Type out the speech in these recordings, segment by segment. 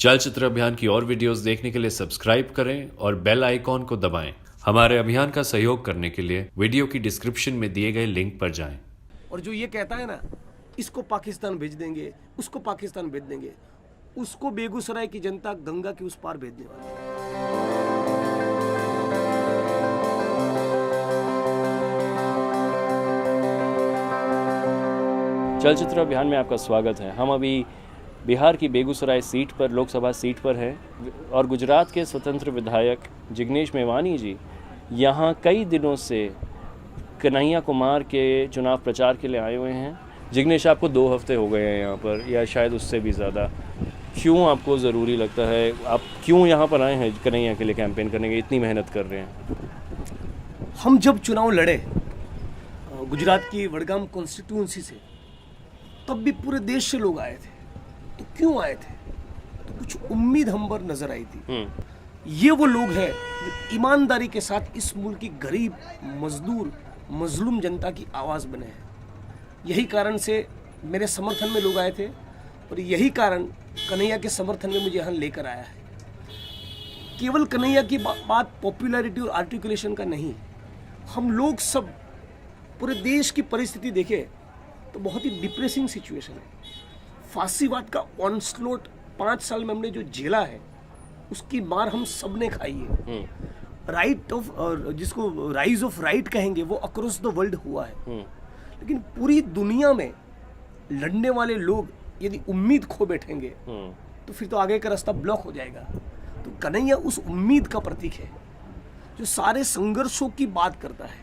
चलचित्र अभियान की और वीडियोस देखने के लिए सब्सक्राइब करें और बेल आइकॉन को दबाएं। हमारे अभियान का सहयोग करने के लिए वीडियो की डिस्क्रिप्शन में दिए गए लिंक पर जाएं। और जो ये कहता है ना, इसको पाकिस्तान भेज देंगे, उसको पाकिस्तान भेज देंगे, उसको बेगूसराय की जनता गंगा के उस पार भेजने वाली है। चलचित्र अभियान में आपका स्वागत है। हम अभी बिहार की बेगूसराय सीट पर, लोकसभा सीट पर हैं और गुजरात के स्वतंत्र विधायक जिग्नेश मेवानी जी यहाँ कई दिनों से कन्हैया कुमार के चुनाव प्रचार के लिए आए हुए हैं। जिग्नेश, आपको 2 हफ्ते हो गए हैं यहाँ पर, या शायद उससे भी ज़्यादा। क्यों आपको ज़रूरी लगता है, आप क्यों यहाँ पर आए हैं कन्हैया के लिए कैंपेन करने के, इतनी मेहनत कर रहे हैं? हम जब चुनाव लड़े गुजरात की वडगाम कॉन्स्टिट्यूंसी से, तब भी पूरे देश से लोग आए थे। तो क्यों आए थे? तो कुछ उम्मीद हम पर नजर आई थी। ये वो लोग हैं जो ईमानदारी के साथ इस मुल्क की गरीब, मजदूर, मजलूम जनता की आवाज़ बने हैं। यही कारण से मेरे समर्थन में लोग आए थे और यही कारण कन्हैया के समर्थन में मुझे यहाँ लेकर आया है। केवल कन्हैया की बात पॉपुलैरिटी और आर्टिकुलेशन का नहीं, हम लोग सब पूरे देश की परिस्थिति देखें तो बहुत ही डिप्रेसिंग सिचुएशन है। फांसीवाद का ऑनस्लोट 5 साल में हमने जो झेला है, उसकी मार हम सब ने खाई है। राइट ऑफ, जिसको राइज ऑफ राइट कहेंगे, वो अक्रॉस द वर्ल्ड हुआ है। लेकिन पूरी दुनिया में लड़ने वाले लोग यदि उम्मीद खो बैठेंगे तो फिर तो आगे का रास्ता ब्लॉक हो जाएगा। तो कन्हैया उस उम्मीद का प्रतीक है जो सारे संघर्षों की बात करता है,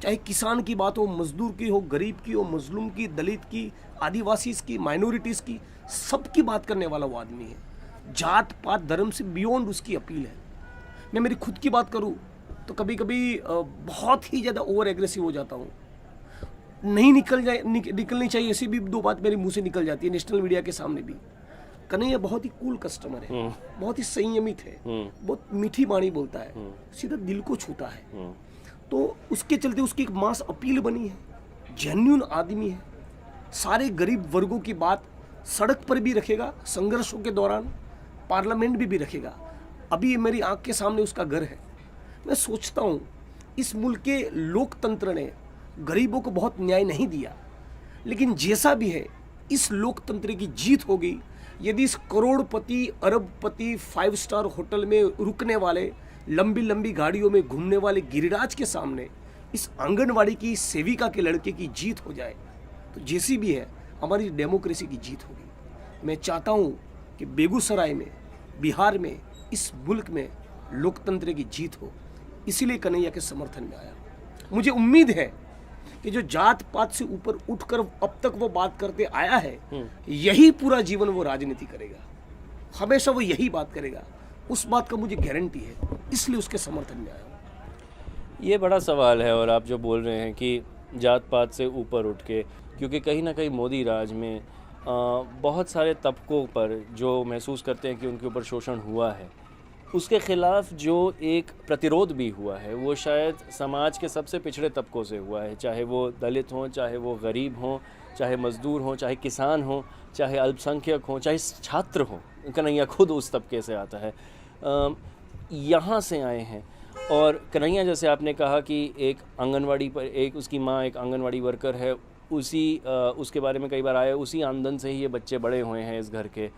चाहे किसान की बात हो, मजदूर की हो, गरीब की हो, मजलूम की, दलित की, आदिवासी की, माइनॉरिटीज़ की, सबकी बात करने वाला वो आदमी है। जात पात धर्म से बियॉन्ड उसकी अपील है। मैं मेरी खुद की बात करूं तो कभी कभी बहुत ही ज़्यादा ओवर एग्रेसिव हो जाता हूं। नहीं निकलनी चाहिए, ऐसी भी 2 बात मेरे मुंह से निकल जाती है नेशनल मीडिया के सामने भी। कन्हैया बहुत ही कूल कस्टमर है, बहुत ही संयमित है, बहुत मीठी वाणी बोलता है, सीधा दिल को छूता है। तो उसके चलते उसकी एक मास अपील बनी है। जेन्युइन आदमी है, सारे गरीब वर्गों की बात सड़क पर भी रखेगा, संघर्षों के दौरान पार्लियामेंट भी रखेगा। अभी मेरी आंख के सामने उसका घर है। मैं सोचता हूँ इस मुल्क के लोकतंत्र ने गरीबों को बहुत न्याय नहीं दिया, लेकिन जैसा भी है इस लोकतंत्र की जीत होगी यदि इस करोड़पति, अरबपति, 5 स्टार होटल में रुकने वाले, लंबी लंबी गाड़ियों में घूमने वाले गिरिराज के सामने इस आंगनवाड़ी की सेविका के लड़के की जीत हो जाए, तो जैसी भी है हमारी डेमोक्रेसी की जीत होगी। मैं चाहता हूँ कि बेगूसराय में, बिहार में, इस मुल्क में लोकतंत्र की जीत हो। इसीलिए कन्हैया के समर्थन में आया। मुझे उम्मीद है कि जो जात पात से ऊपर उठकर अब तक वो बात करते आया है, यही पूरा जीवन वो राजनीति करेगा, हमेशा वो यही बात करेगा। उस बात का मुझे गारंटी है, इसलिए उसके समर्थन में आया हूँ। ये बड़ा सवाल है, और आप जो बोल रहे हैं कि जात पात से ऊपर उठ के, क्योंकि कहीं ना कहीं मोदी राज में बहुत सारे तबकों पर जो महसूस करते हैं कि उनके ऊपर शोषण हुआ है, उसके ख़िलाफ़ जो एक प्रतिरोध भी हुआ है वो शायद समाज के सबसे पिछड़े तबकों से हुआ है, चाहे वो दलित हों, चाहे वो गरीब हों, चाहे मज़दूर हों, चाहे किसान हों, चाहे अल्पसंख्यक हों, चाहे छात्र हों। कन्हैया खुद उस तबके से आता है, यहाँ से आए हैं। और कन्हैया, जैसे आपने कहा कि एक आंगनवाड़ी पर, एक उसकी माँ एक आंगनवाड़ी वर्कर है, उसके बारे में कई बार आया, उसी आमदन से ही ये बच्चे बड़े हुए हैं इस घर के।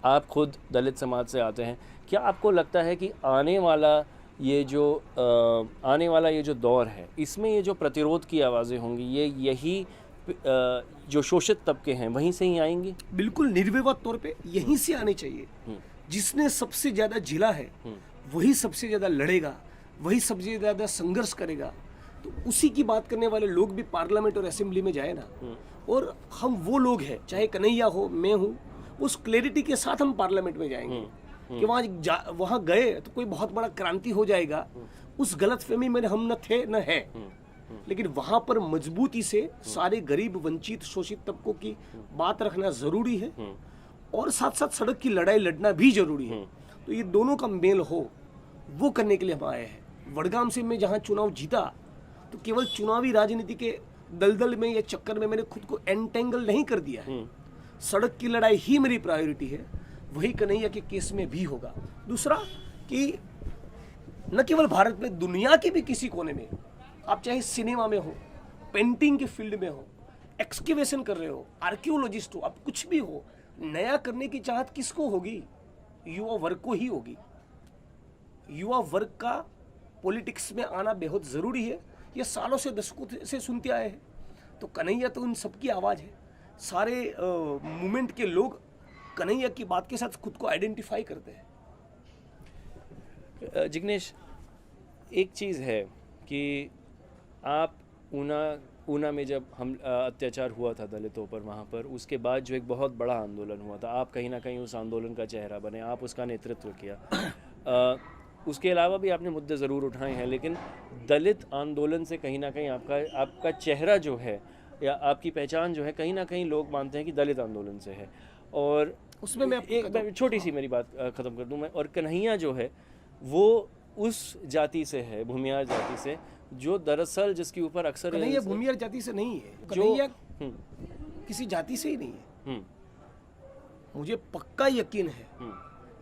आप खुद दलित समाज से आते हैं। क्या आपको लगता है कि आने वाला ये जो दौर है, इसमें ये जो प्रतिरोध की आवाज़ें होंगी, ये यही जो शोषित तबके हैं वहीं से ही आएंगी? बिल्कुल निर्विवाद तौर पे यहीं से आने चाहिए। जिसने सबसे ज़्यादा झेला है वही सबसे ज़्यादा लड़ेगा, वही सबसे ज़्यादा संघर्ष करेगा। तो उसी की बात करने वाले लोग भी पार्लियामेंट और असेंबली में जाए ना, और हम वो लोग हैं, चाहे कन्हैया हो, मैं हूँ, उस क्लैरिटी के साथ हम पार्लियामेंट में जाएंगे कि वहाँ गए तो कोई बहुत बड़ा क्रांति हो जाएगा। उस गलतफहमी में हम न थे न है, लेकिन वहाँ पर मजबूती से सारे गरीब, वंचित, शोषित तबकों की बात रखना ज़रूरी है, और साथ साथ सड़क की लड़ाई लड़ना भी ज़रूरी है। तो ये दोनों का मेल हो, वो करने के लिए हम आए हैं। वडगाम से मैं जहाँ चुनाव जीता तो केवल चुनावी राजनीति के दलदल में या चक्कर में मैंने खुद को एंटेंगल नहीं कर दिया है। सड़क की लड़ाई ही मेरी प्रायोरिटी है। वही कन्हैया के केस में भी होगा। दूसरा कि न केवल भारत में, दुनिया के भी किसी कोने में, आप चाहे सिनेमा में हो, पेंटिंग के फील्ड में हो, एक्सकेवेशन कर रहे हो, आर्कियोलॉजिस्ट हो, आप कुछ भी हो, नया करने की चाहत किसको होगी? युवा वर्ग को ही होगी। युवा वर्ग का पॉलिटिक्स में आना बेहद ज़रूरी है। ये सालों से, दशकों से सुनते आए हैं। तो कन्हैया तो उन सबकी आवाज़ है। सारे मूवमेंट के लोग कन्हैया की बात के साथ खुद को आइडेंटिफाई करते हैं। जिग्नेश, एक चीज़ है कि आप ऊना में जब हम अत्याचार हुआ था दलितों पर, वहाँ पर उसके बाद जो एक बहुत बड़ा आंदोलन हुआ था, आप कहीं ना कहीं उस आंदोलन का चेहरा बने, आप उसका नेतृत्व किया। उसके अलावा भी आपने मुद्दे ज़रूर उठाए हैं, लेकिन दलित आंदोलन से कहीं ना कहीं आपका चेहरा जो है या आपकी पहचान जो है, कहीं ना कहीं लोग मानते हैं कि दलित आंदोलन से है। और उसमें मैं एक छोटी सी मेरी बात ख़त्म कर दूं मैं, और कन्हैया जो है वो उस जाति से है, भूमियार जाति से, जो दरअसल जिसके ऊपर अक्सर कन्हैया भूमियार जाति से नहीं है। कन्हैया किसी जाति से ही नहीं है। मुझे पक्का यकीन है,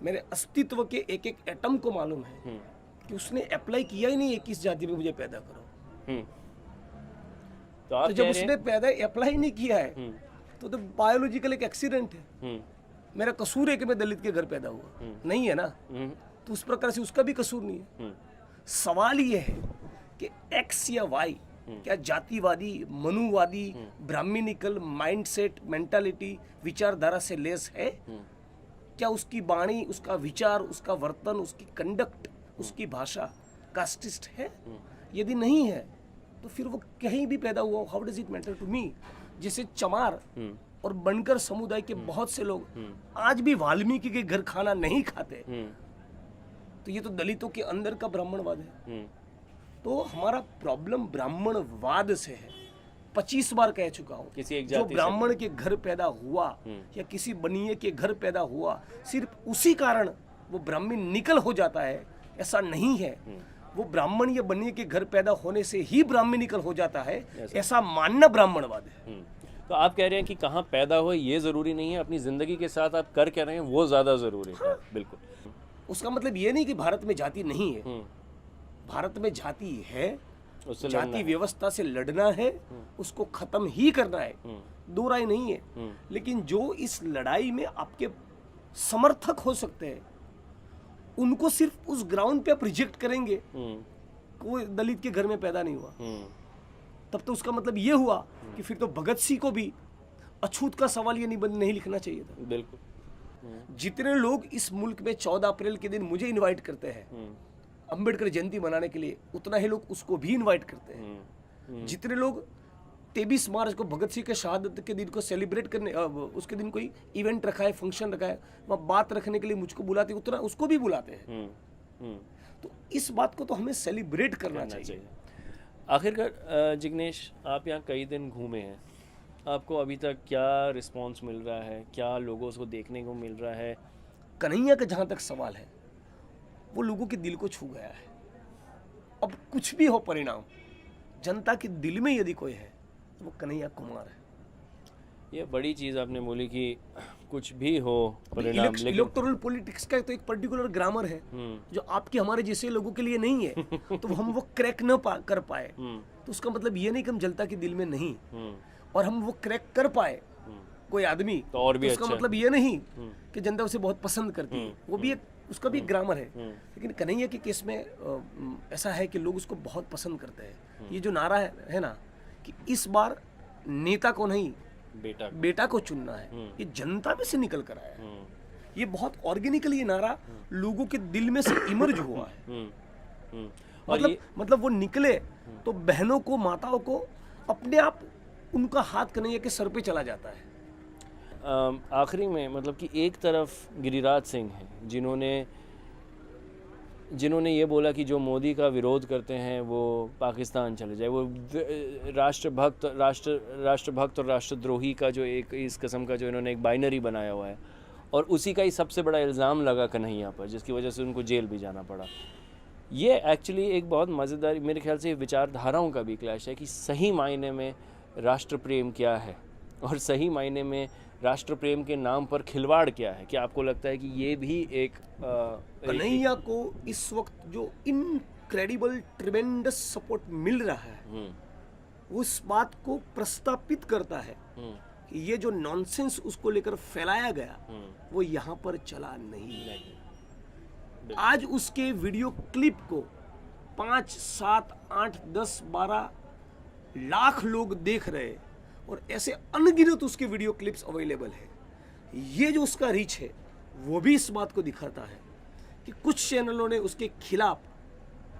मेरे अस्तित्व के एक एक एटम को मालूम है कि उसने अप्लाई किया ही नहीं है किस जाति में मुझे पैदा करो। तो जब उसने पैदा अप्लाई नहीं किया है तो बायोलॉजिकल एक एक्सीडेंट है। मेरा कसूर है कि मैं दलित के घर पैदा हुआ, नहीं है ना? तो उस प्रकार से उसका भी कसूर नहीं है। सवाल ये है कि एक्स या वाई क्या जातिवादी, मनुवादी, ब्राह्मणिकल माइंडसेट, मेंटालिटी, विचारधारा से लेस है? क्या उसकी वाणी, उसका विचार, उसका वर्तन, उसकी कंडक्ट, उसकी भाषा कास्टिस्ट है? यदि नहीं है तो फिर वो कहीं भी पैदा हुआ, how does it matter to me? जैसे चमार और बनकर समुदाय के बहुत से लोग आज भी वाल्मीकि के घर खाना नहीं खाते, तो ये तो दलितों के अंदर का ब्राह्मणवाद है। तो हमारा प्रॉब्लम ब्राह्मणवाद से है। 25 बार कह चुका हूँ, जो ब्राह्मण के घर पैदा हुआ या किसी बनिए के घर पैदा हुआ, सिर्फ उसी कारण वो ब्राह्मण निकल हो जाता है, ऐसा नहीं है। वो ब्राह्मण या बनिए के घर पैदा होने से ही ब्राह्मण निकल हो जाता है, ऐसा मानना ब्राह्मणवाद है। तो आप कह रहे हैं कि कहाँ पैदा हो ये ज़रूरी नहीं है, अपनी ज़िंदगी के साथ आप कर रहे हैं वो ज़्यादा ज़रूरी है। बिल्कुल। उसका मतलब ये नहीं कि भारत में जाति नहीं है। भारत में जाति है, जाति व्यवस्था से लड़ना है, उसको खत्म ही करना है, दो राय नहीं है। लेकिन जो इस लड़ाई में आपके समर्थक हो सकते हैं, उनको सिर्फ उस ग्राउंड पे आप रिजेक्ट करेंगे, कोई दलित के घर में पैदा नहीं हुआ, तब तो उसका मतलब ये हुआ कि फिर तो भगत सिंह को भी अछूत का सवाल ये निबंध नहीं लिखना चाहिए था। बिल्कुल। जितने लोग इस मुल्क में 14 अप्रैल के दिन मुझे इनवाइट करते हैं अंबेडकर जयंती मनाने के लिए, उतना ही लोग उसको भी इनवाइट करते हैं। जितने लोग 23 मार्च को भगत सिंह के शहादत के दिन को सेलिब्रेट करने, उसके दिन कोई इवेंट रखा है, फंक्शन रखा है, वहाँ बात रखने के लिए मुझको बुलाते, उतना उसको भी बुलाते हैं। तो इस बात को तो हमें सेलिब्रेट करना चाहिए। आखिरकार जिग्नेश, आप यहाँ कई दिन घूमे हैं, आपको अभी तक क्या रिस्पांस मिल रहा है, क्या लोगों को देखने को मिल रहा है? कन्हैया का जहाँ तक सवाल है, वो लोगों के दिल को छू गया है। अब कुछ भी हो परिणाम, जनता के दिल में यदि कोई है तो वो कन्हैया कुमार है। ये बड़ी चीज़ आपने बोली कि कुछ भी हो परिणाम, लेकिन इलेक्टोरल पॉलिटिक्स का तो एक पर्टिकुलर ग्रामर है जो आपके हमारे जैसे लोगों के लिए नहीं है। तो हम वो क्रैक न कर पाए तो उसका मतलब ये नहीं कि हम जनता के दिल में नहीं, और हम वो क्रैक कर पाए कोई आदमी तो और भी उसका अच्छा। मतलब ये नहीं कि जनता उसे बहुत पसंद करती है, वो भी एक उसका भी एक ग्रामर है। लेकिन कन्हैया के केस में ऐसा है कि लोग उसको बहुत पसंद करते हैं। ये जो नारा है ना कि इस बार नेता को नहीं बेटा को चुनना है, ये जनता में से निकल कर आया है। ये बहुत ऑर्गेनिकली ये नारा लोगों के दिल में से इमर्ज हुआ है। मतलब वो निकले तो बहनों को, माताओं को अपने आप उनका हाथ कन्हैया के सर पे चला जाता है। आखिरी में मतलब कि एक तरफ गिरिराज सिंह हैं जिन्होंने ये बोला कि जो मोदी का विरोध करते हैं वो पाकिस्तान चले जाए, वो राष्ट्रभक्त और राष्ट्रद्रोही का जो एक इस किस्म का जो इन्होंने एक बाइनरी बनाया हुआ है, और उसी का ही सबसे बड़ा इल्ज़ाम लगा कन्हैया पर, जिसकी वजह से उनको जेल भी जाना पड़ा। ये एक्चुअली एक बहुत मज़ेदार, मेरे ख्याल से विचारधाराओं का भी क्लैश है कि सही मायने में राष्ट्र प्रेम क्या है और सही मायने में राष्ट्र प्रेम के नाम पर खिलवाड़ क्या है? क्या आपको लगता है कि ये भी एक कन्हैया को इस वक्त जो इनक्रेडिबल ट्रिमेंडस सपोर्ट मिल रहा है वो इस बात को प्रस्तापित करता है कि ये जो नॉनसेंस उसको लेकर फैलाया गया वो यहाँ पर चला नहीं। आज उसके वीडियो क्लिप को 5, 7, 8, 10, 12 लाख लोग देख रहे हैं और ऐसे अनगिनत उसके वीडियो क्लिप्स अवेलेबल है। ये जो उसका रीच है वो भी इस बात को दिखाता है कि कुछ चैनलों ने उसके खिलाफ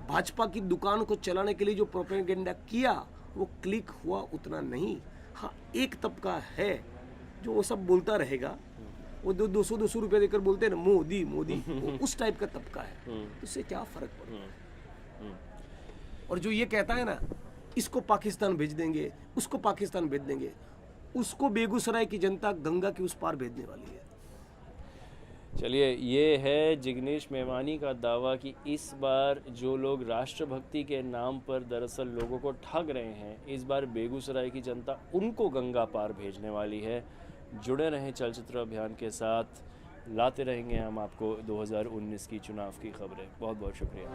भाजपा की दुकान को चलाने के लिए जो प्रोपेगेंडा किया वो क्लिक हुआ उतना नहीं। हाँ, एक तबका है जो वो सब बोलता रहेगा, वो 200 रुपए देकर बोलते हैं ना मोदी मोदी, वो उस टाइप का तबका है। इससे क्या फर्क पड़ता है? और जो ये कहता है ना इसको पाकिस्तान भेज देंगे, उसको पाकिस्तान भेज देंगे, उसको बेगूसराय की जनता गंगा के उस पार भेजने वाली है। चलिए, ये है जिग्नेश मेवानी का दावा कि इस बार जो लोग राष्ट्रभक्ति के नाम पर दरअसल लोगों को ठग रहे हैं, इस बार बेगूसराय की जनता उनको गंगा पार भेजने वाली है। जुड़े रहें चलचित्र अभियान के साथ, लाते रहेंगे हम आपको 2019 की चुनाव की खबरें। बहुत बहुत शुक्रिया।